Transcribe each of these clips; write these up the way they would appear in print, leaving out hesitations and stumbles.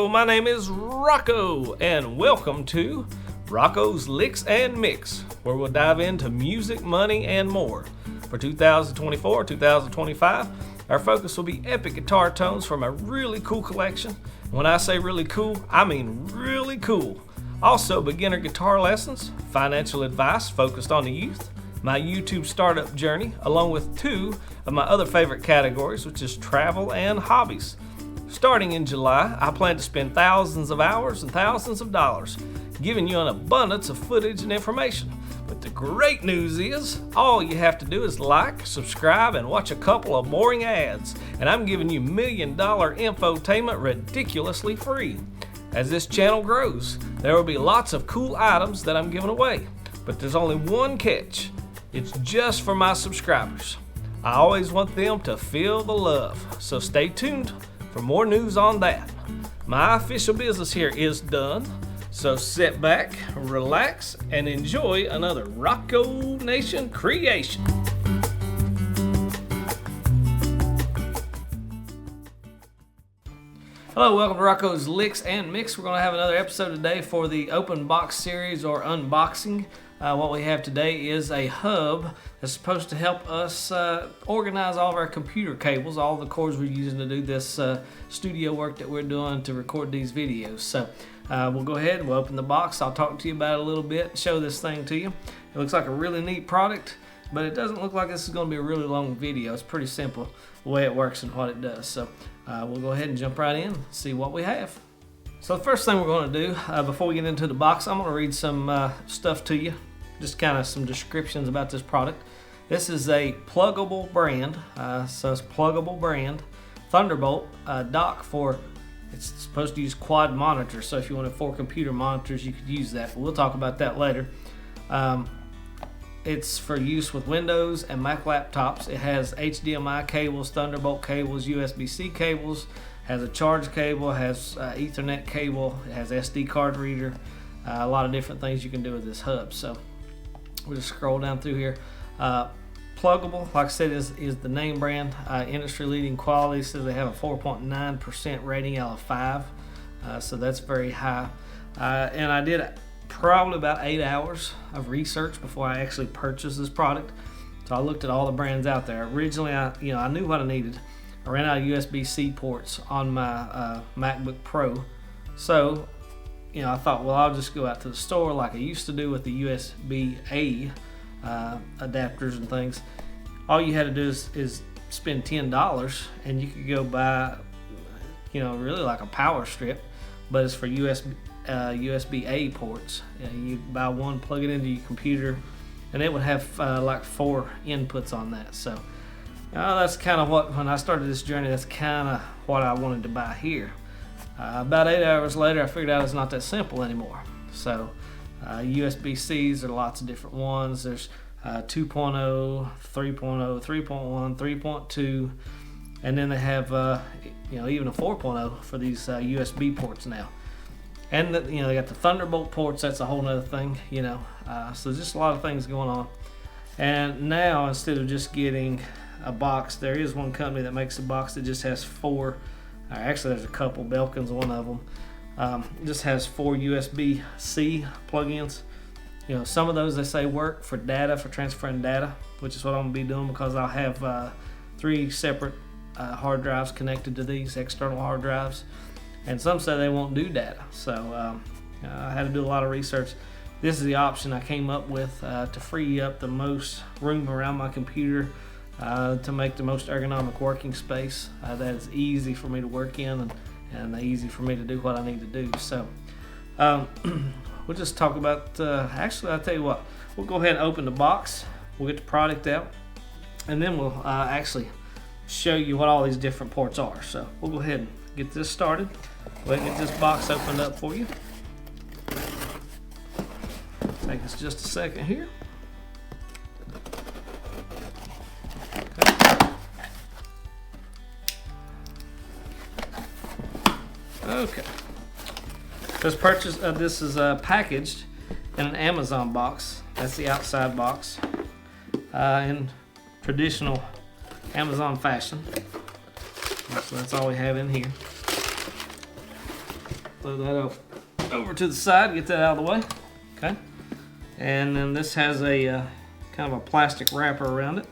my name is Rocco, and welcome to Rocco's Licks and Mix, where we'll dive into music, money, and more. For 2024-2025, our focus will be epic guitar tones from a really cool collection. When I say really cool, I mean really cool. Also, beginner guitar lessons, financial advice focused on the youth, my YouTube startup journey, along with two of my other favorite categories, which is travel and hobbies. Starting in July, I plan to spend thousands of hours and thousands of dollars giving you an abundance of footage and information. But the great news is, all you have to do is like, subscribe, and watch a couple of boring ads, and I'm giving you $1 million infotainment ridiculously free. As this channel grows, there will be lots of cool items that I'm giving away, but there's only one catch. It's just for my subscribers. I always want them to feel the love, so stay tuned for more news on that. My official business here is done, so sit back, relax, and enjoy another Rocco Nation creation. Hello, welcome to Rocco's Licks and Mix. We're going to have another episode today for the open box series or unboxing. What we have today is a hub that's supposed to help us organize all of our computer cables, all the cords we're using to do this studio work that we're doing to record these videos. So we'll go ahead and we'll open the box. I'll talk to you about it a little bit, show this thing to you. It looks like a really neat product, but it doesn't look like this is going to be a really long video. It's pretty simple the way it works and what it does. So we'll go ahead and jump right in and see what we have. So the first thing we're going to do before we get into the box, I'm going to read some stuff to you. Just kind of some descriptions about this product. This is a Plugable brand, so it's Plugable brand. Thunderbolt dock for, it's supposed to use quad monitors, so if you wanted 4 computer monitors, you could use that, but we'll talk about that later. It's for use with Windows and Mac laptops. It has HDMI cables, Thunderbolt cables, USB-C cables, has a charge cable, has Ethernet cable, it has SD card reader, a lot of different things you can do with this hub. So we'll just scroll down through here. Plugable, like I said, is the name brand. Industry leading quality, says they have a 4.9% rating out of 5, so that's very high. And I did probably about 8 hours of research before I actually purchased this product. So I looked at all the brands out there. Originally, I knew what I needed. I ran out of USB-C ports on my MacBook Pro, so I thought, well, I'll just go out to the store like I used to do with the USB-A adapters and things. All you had to do is spend $10 and you could go buy, really like a power strip, but it's for USB-A ports. You buy one, plug it into your computer, and it would have like 4 inputs on that. So that's kind of what, when I started this journey, that's kind of what I wanted to buy here. About 8 hours later, I figured out it's not that simple anymore. So USB-Cs are lots of different ones. There's 2.0, 3.0, 3.1, 3.2, and then they have even a 4.0 for these USB ports now. And they got the Thunderbolt ports. That's a whole nother thing. So just a lot of things going on. And now, instead of just getting a box, there is one company that makes a box that just has 4. Actually, there's a couple. Belkin's one of them. It just has 4 USB-C plugins. Some of those they say work for data, for transferring data, which is what I'm gonna be doing because I'll have 3 separate hard drives connected to these external hard drives, and some say they won't do data. So I had to do a lot of research. This is the option I came up with to free up the most room around my computer. To make the most ergonomic working space that is easy for me to work in and easy for me to do what I need to do. So we'll just talk about, actually I'll tell you what, we'll go ahead and open the box, we'll get the product out, and then we'll actually show you what all these different ports are. So we'll go ahead and get this started. Go ahead and get this box opened up for you. Take us just a second here. Okay. This is packaged in an Amazon box. That's the outside box, in traditional Amazon fashion. So that's all we have in here. throw that over to the side, get that out of the way. Okay. And then this has a kind of a plastic wrapper around it.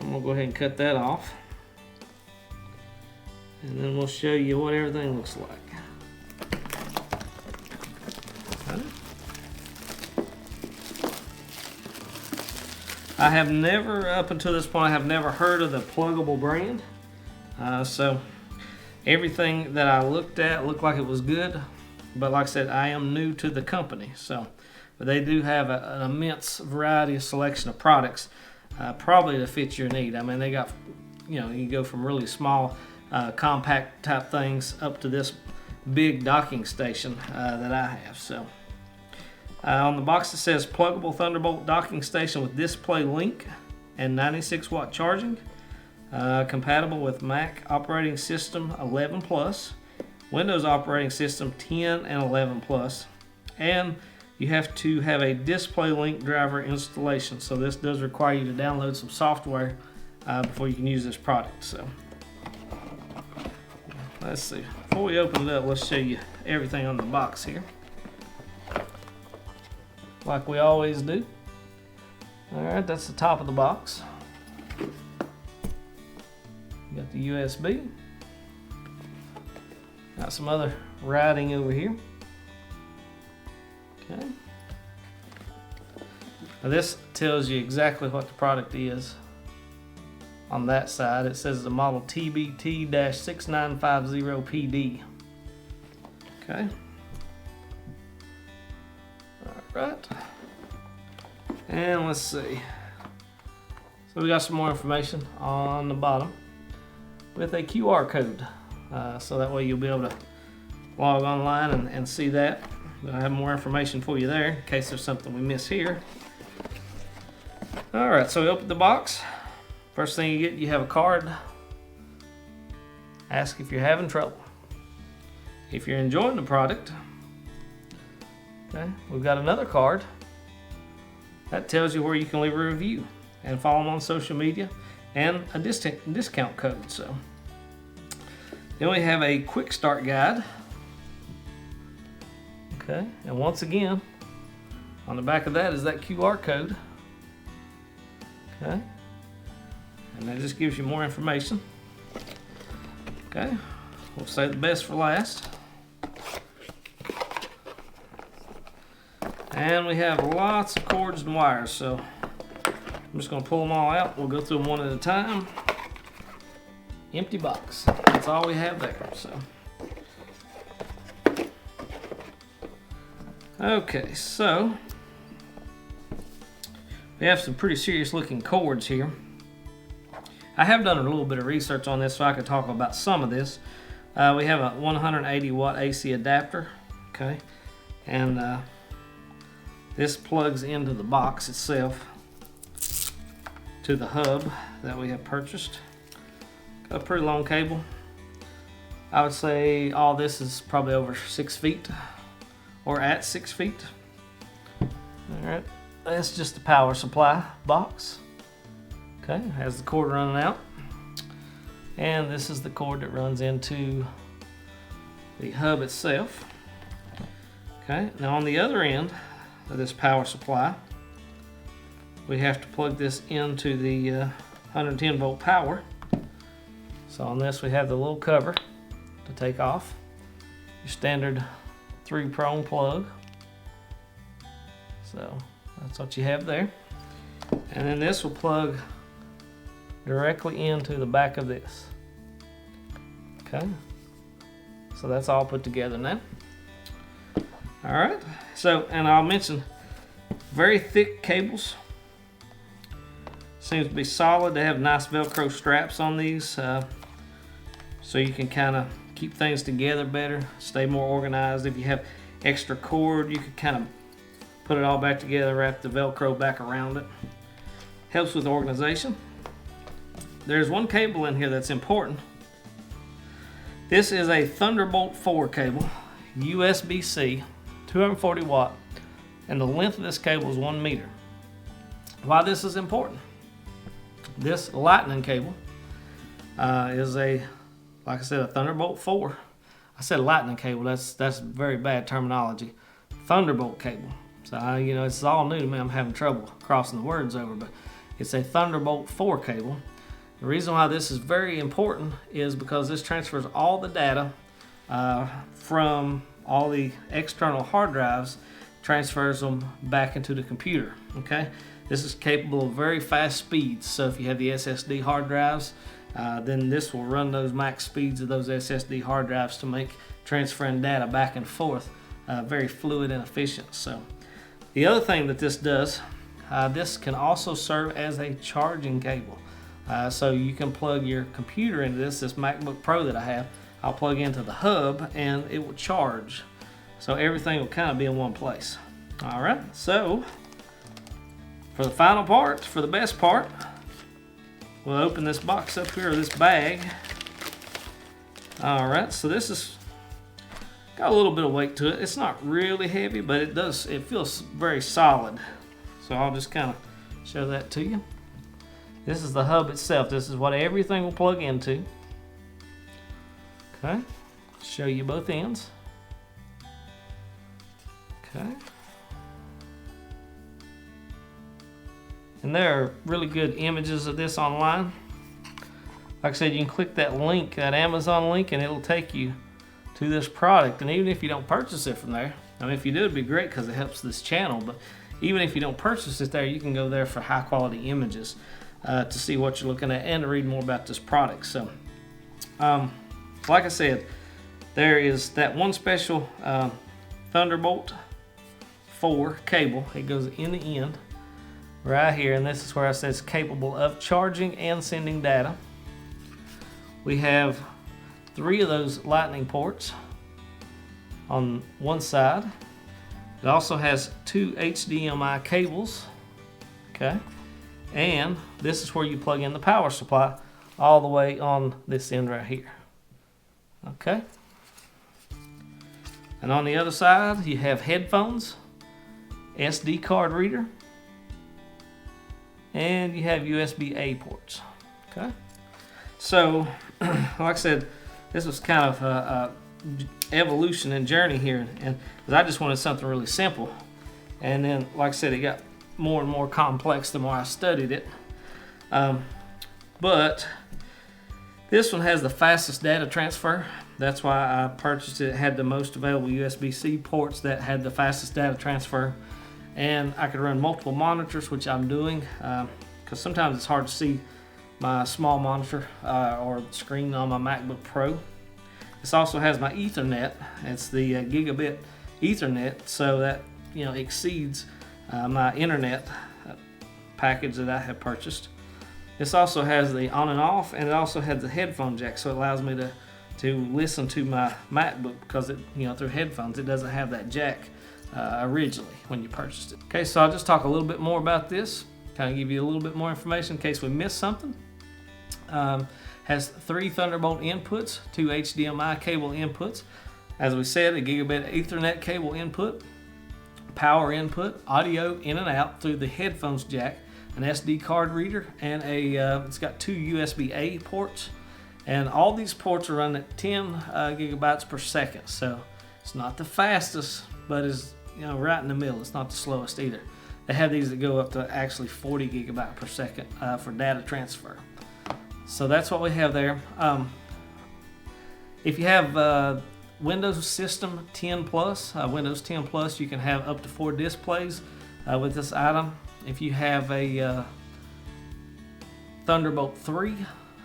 I'm gonna go ahead and cut that off. And then we'll show you what everything looks like. Okay. I have never, up until this point, I have never heard of the Plugable brand. So everything that I looked at looked like it was good. But like I said, I am new to the company. But they do have an immense variety of selection of products, probably to fit your need. I mean, they got, you can go from really small, compact type things up to this big docking station that I have. So on the box it says Plugable Thunderbolt docking station with DisplayLink and 96-watt charging, compatible with Mac operating system 11 plus, Windows operating system 10 and 11 plus, and you have to have a DisplayLink driver installation. So this does require you to download some software before you can use this product. So let's see. Before we open it up, let's show you everything on the box here, like we always do. Alright, that's the top of the box. You got the USB. Got some other writing over here. Okay. Now this tells you exactly what the product is. On that side, it says the model TBT 6950PD. Okay. Alright. And let's see. So we got some more information on the bottom with a QR code. So that way you'll be able to log online and see that. I have more information for you there in case there's something we miss here. Alright, so we open the box. First thing you get, you have a card. Ask if you're having trouble. If you're enjoying the product, okay, we've got another card. That tells you where you can leave a review and follow them on social media and a discount code. So then we have a quick start guide. Okay, and once again, on the back of that is that QR code. Okay, and that just gives you more information. Okay, we'll save the best for last. And we have lots of cords and wires, so I'm just going to pull them all out. We'll go through them one at a time. Empty box. That's all we have there. So, okay, so we have some pretty serious looking cords here. I have done a little bit of research on this so I could talk about some of this. We have a 180 watt AC adapter, okay, and this plugs into the box itself to the hub that we have purchased. Got a pretty long cable. I would say all this is probably over 6 feet or at 6 feet. Alright, that's just the power supply box. Okay, has the cord running out. And this is the cord that runs into the hub itself. Okay, now on the other end of this power supply, we have to plug this into the 110 volt power. So on this we have the little cover to take off. Your standard 3-prong plug. So that's what you have there. And then this will plug directly into the back of this. Okay, so that's all put together now. Alright, so, and I'll mention very thick cables. Seems to be solid. They have nice Velcro straps on these, so you can kind of keep things together better, stay more organized. If you have extra cord, you can kind of put it all back together, wrap the Velcro back around it. Helps with organization. There's one cable in here that's important. This is a Thunderbolt 4 cable, USB-C, 240 watt, and the length of this cable is 1 meter. Why this is important? This lightning cable is like I said, a Thunderbolt 4. I said lightning cable. That's very bad terminology. Thunderbolt cable. So you know, it's all new to me. I'm having trouble crossing the words over, but it's a Thunderbolt 4 cable. The reason why this is very important is because this transfers all the data from all the external hard drives, transfers them back into the computer. Okay, this is capable of very fast speeds. So if you have the SSD hard drives, then this will run those max speeds of those SSD hard drives to make transferring data back and forth very fluid and efficient. So the other thing that this does, this can also serve as a charging cable. So you can plug your computer into this MacBook Pro that I have. I'll plug into the hub and it will charge. So everything will kind of be in one place. All right, so for the final part, for the best part, we'll open this box up here, or this bag. All right, so this is got a little bit of weight to it. It's not really heavy, but it feels very solid. So I'll just kind of show that to you. This is the hub itself. This is what everything will plug into. Okay, show you both ends. Okay. And there are really good images of this online. Like I said, you can click that link, that Amazon link, and it'll take you to this product. And even if you don't purchase it from there, I mean, if you do, it'd be great because it helps this channel. But even if you don't purchase it there, you can go there for high quality images to see what you're looking at and to read more about this product. So, like I said, there is that one special Thunderbolt 4 cable. It goes in the end right here, and this is where I said it's capable of charging and sending data. We have 3 of those lightning ports on one side. It also has 2 HDMI cables. Okay, and this is where you plug in the power supply all the way on this end right here. Okay, and on the other side you have headphones, SD card reader, and you have USB-A ports. Okay, so like I said, this was kind of a evolution and journey here, and because I just wanted something really simple, and then like I said, it got more and more complex the more I studied it. But this one has the fastest data transfer. That's why I purchased it. It had the most available USB-C ports that had the fastest data transfer, and I could run multiple monitors, which I'm doing because sometimes it's hard to see my small monitor or screen on my MacBook Pro. This also has my Ethernet. It's the gigabit Ethernet, so that exceeds my internet package that I have purchased. This also has the on and off, and it also has the headphone jack, so it allows me to listen to my MacBook because it through headphones. It doesn't have that jack originally when you purchased it. Okay, so I'll just talk a little bit more about this, kind of give you a little bit more information in case we missed something. Has 3 Thunderbolt inputs, 2 HDMI cable inputs. As we said, a gigabit Ethernet cable input, power input, audio in and out through the headphones jack, an SD card reader, and it's got 2 USB-A ports. And all these ports are running at 10 gigabytes per second. So it's not the fastest, but it's right in the middle. It's not the slowest either. They have these that go up to actually 40 gigabytes per second for data transfer. So that's what we have there. If you have Windows System 10 Plus, Windows 10 Plus, you can have up to 4 displays with this item. If you have a Thunderbolt 3,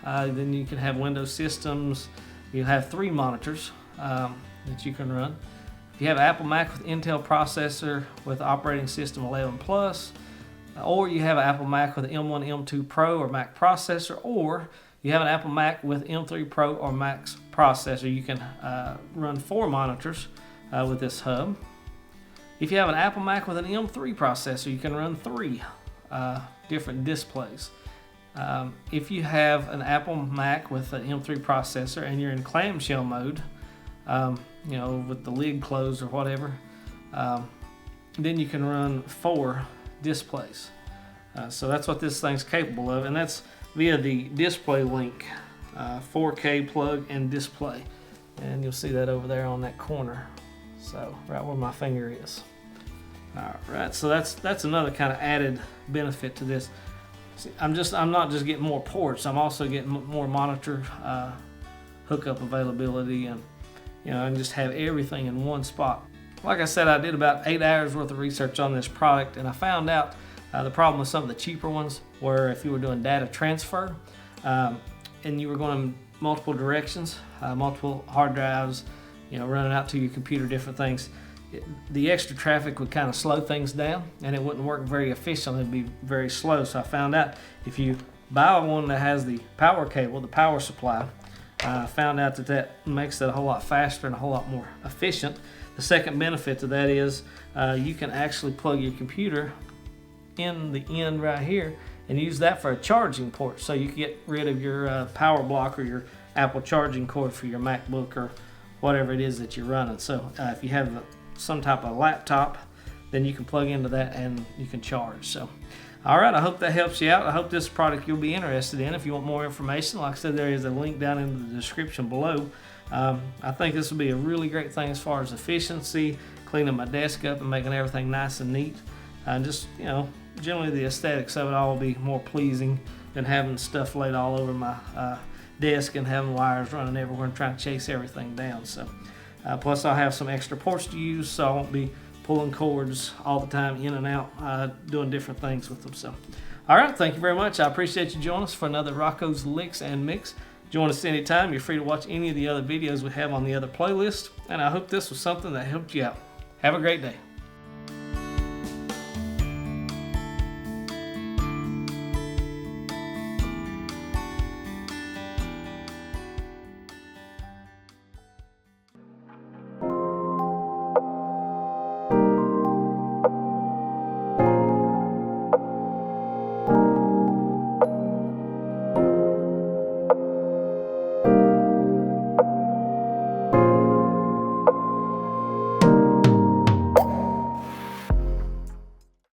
then you can have Windows systems. You have 3 monitors that you can run. If you have Apple Mac with Intel processor with operating system 11 Plus, or you have an Apple Mac with M1, M2 Pro or Mac processor, or you have an Apple Mac with M3 Pro or Max processor, you can run 4 monitors with this hub. If you have an Apple Mac with an M3 processor, you can run 3 different displays. If you have an Apple Mac with an M3 processor and you're in clamshell mode, with the lid closed or whatever, then you can run 4 displays. So that's what this thing's capable of, and that's via the DisplayLink 4K plug and display. and you'll see that over there on that corner, so right where my finger is. All right, so that's another kind of added benefit to this. See, I'm not just getting more ports, I'm also getting more monitor hookup availability, and and just have everything in one spot. Like I said, I did about 8 hours worth of research on this product, and I found out the problem with some of the cheaper ones were if you were doing data transfer and you were going multiple directions, multiple hard drives, running out to your computer, different things. The extra traffic would kind of slow things down, and it wouldn't work very efficiently. It'd be very slow. So I found out if you buy one that has the power cable, the power supply, I found out that makes it a whole lot faster and a whole lot more efficient. The second benefit to that is you can actually plug your computer in the end right here and use that for a charging port, so you can get rid of your power block or your Apple charging cord for your MacBook or whatever it is that you're running. So if you have some type of laptop, then you can plug into that and you can charge. So alright, I hope that helps you out. I hope this product you'll be interested in. If you want more information, like I said, there is a link down in the description below. I think this will be a really great thing as far as efficiency, cleaning my desk up and making everything nice and neat. And just, generally the aesthetics of it all will be more pleasing than having stuff laid all over my desk and having wires running everywhere and trying to chase everything down. So, plus I'll have some extra ports to use, so I won't be pulling cords all the time in and out, doing different things with them. So, all right, thank you very much. I appreciate you joining us for another Rocco's Licks and Mix. Join us anytime. You're free to watch any of the other videos we have on the other playlist, and I hope this was something that helped you out. Have a great day.